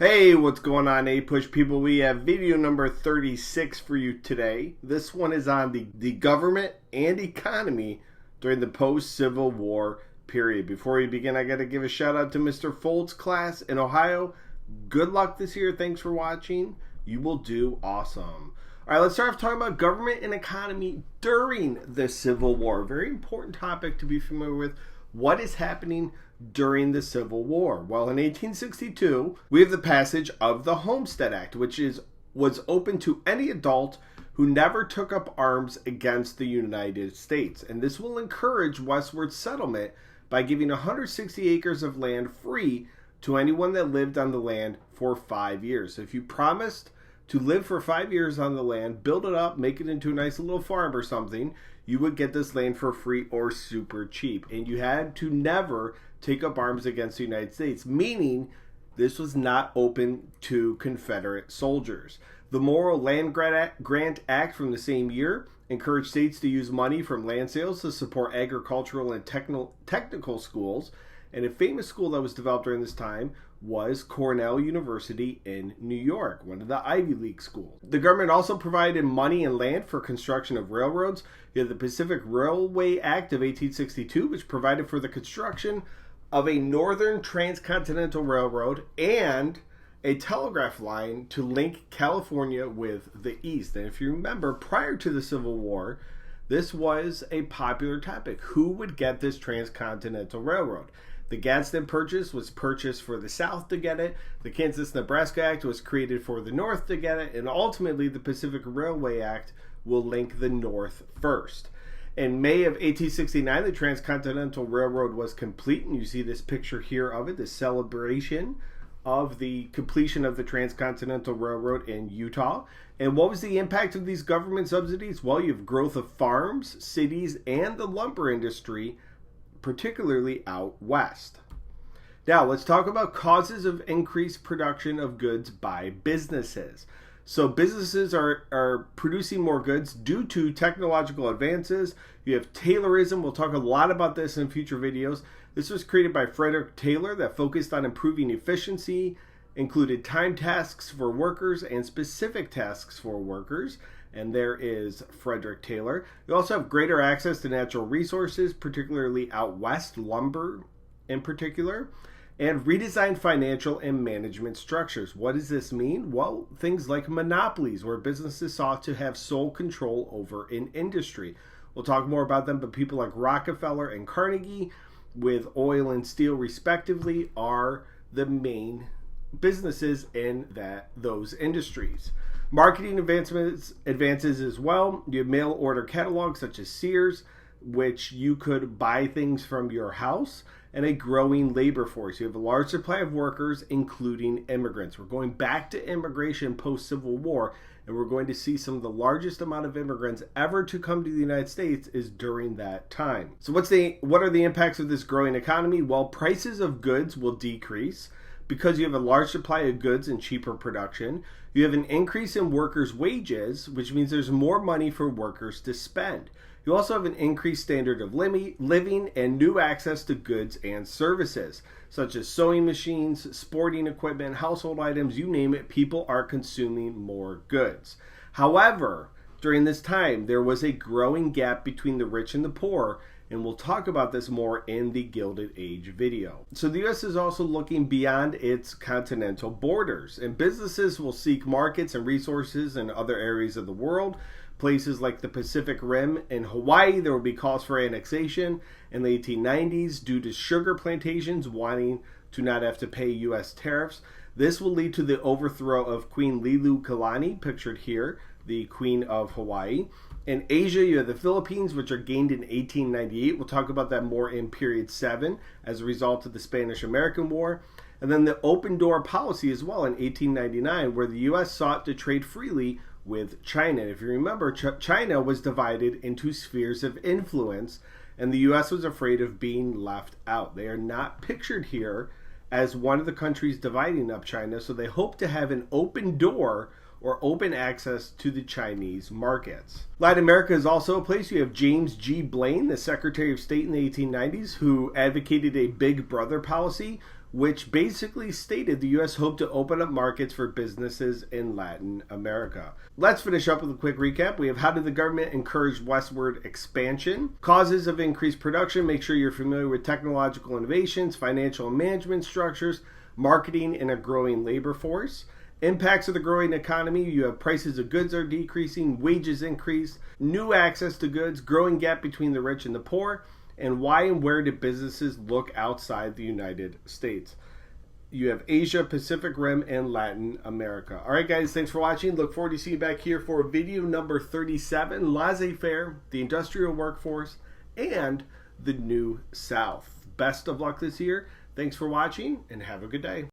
Hey, what's going on, APUSH people? We have video number 36 for you today. This one is on the government and economy during the post-Civil War period. Before we begin, I got to give a shout out to Mr. Folt's class in Ohio. Good luck this year. Thanks for watching. You will do awesome. All right, let's start off talking about government and economy during the Civil War. Very important topic to be familiar with. What is happening during the Civil War? Well, in 1862, we have the passage of the Homestead Act, which was open to any adult who never took up arms against the United States. And this will encourage westward settlement by giving 160 acres of land free to anyone that lived on the land for 5 years. So if you promised to live for 5 years on the land, build it up, make it into a nice little farm or something, you would get this land for free or super cheap. And you had to never take up arms against the United States, meaning this was not open to Confederate soldiers. The Morrill Land Grant Act from the same year encouraged states to use money from land sales to support agricultural and technical schools. And a famous school that was developed during this time was Cornell University in New York, one of the Ivy League schools. The government also provided money and land for construction of railroads. You have the Pacific Railway Act of 1862, which provided for the construction of a northern transcontinental railroad and a telegraph line to link California with the East. And if you remember, prior to the Civil War, this was a popular topic. Who would get this transcontinental railroad? The Gadsden Purchase was purchased for the South to get it. The Kansas-Nebraska Act was created for the North to get it. And ultimately, the Pacific Railway Act will link the North first. In May of 1869, the Transcontinental Railroad was complete. And you see this picture here of it, the celebration of the completion of the Transcontinental Railroad in Utah. And what was the impact of these government subsidies? Well, you have growth of farms, cities, and the lumber industry, particularly out west. Now, let's talk about causes of increased production of goods by businesses. So businesses are producing more goods due to technological advances. You have Taylorism. We'll talk a lot about this in future videos. This was created by Frederick Taylor that focused on improving efficiency, included time tasks for workers and specific tasks for workers. And there is Frederick Taylor. You also have greater access to natural resources, particularly out west, lumber in particular, and redesigned financial and management structures. What does this mean? Well, things like monopolies, where businesses sought to have sole control over an industry. We'll talk more about them, but people like Rockefeller and Carnegie, with oil and steel respectively, are the main businesses in those industries. Marketing advances as well. You have mail order catalogs such as Sears, which you could buy things from your house, and a growing labor force. You have a large supply of workers, including immigrants. We're going back to immigration post-Civil War, and we're going to see some of the largest amount of immigrants ever to come to the United States is during that time. So what are the impacts of this growing economy? Well, prices of goods will decrease because you have a large supply of goods and cheaper production. You have an increase in workers' wages, which means there's more money for workers to spend. You also have an increased standard of living and new access to goods and services, such as sewing machines, sporting equipment, household items, you name it, people are consuming more goods. However, during this time, there was a growing gap between the rich and the poor, and we'll talk about this more in the Gilded Age video. So the U.S. is also looking beyond its continental borders, and businesses will seek markets and resources in other areas of the world. Places like the Pacific Rim and Hawaii, there will be calls for annexation in the 1890s due to sugar plantations wanting to not have to pay U.S. tariffs. This will lead to the overthrow of Queen Liliuokalani, pictured here, the Queen of Hawaii. In Asia, you have the Philippines, which are gained in 1898. We'll talk about that more in period 7 as a result of the Spanish-American War. And then the open door policy as well in 1899, where the U.S. sought to trade freely with China. If you remember, China was divided into spheres of influence, and the U.S. was afraid of being left out. They are not pictured here as one of the countries dividing up China, so they hope to have an open door or open access to the Chinese markets. Latin America is also a place. You have James G. Blaine, the Secretary of State in the 1890s, who advocated a Big Brother policy, which basically stated the U.S. hoped to open up markets for businesses in Latin America. Let's finish up with a quick recap. We have how did the government encourage westward expansion, causes of increased production, make sure you're familiar with technological innovations, financial and management structures, marketing and a growing labor force. Impacts of the growing economy, you have prices of goods are decreasing, wages increase, new access to goods, growing gap between the rich and the poor, and why and where do businesses look outside the United States. You have Asia, Pacific Rim, and Latin America. All right, guys, thanks for watching. Look forward to seeing you back here for video number 37, laissez-faire, the industrial workforce, and the New South. Best of luck this year. Thanks for watching, and have a good day.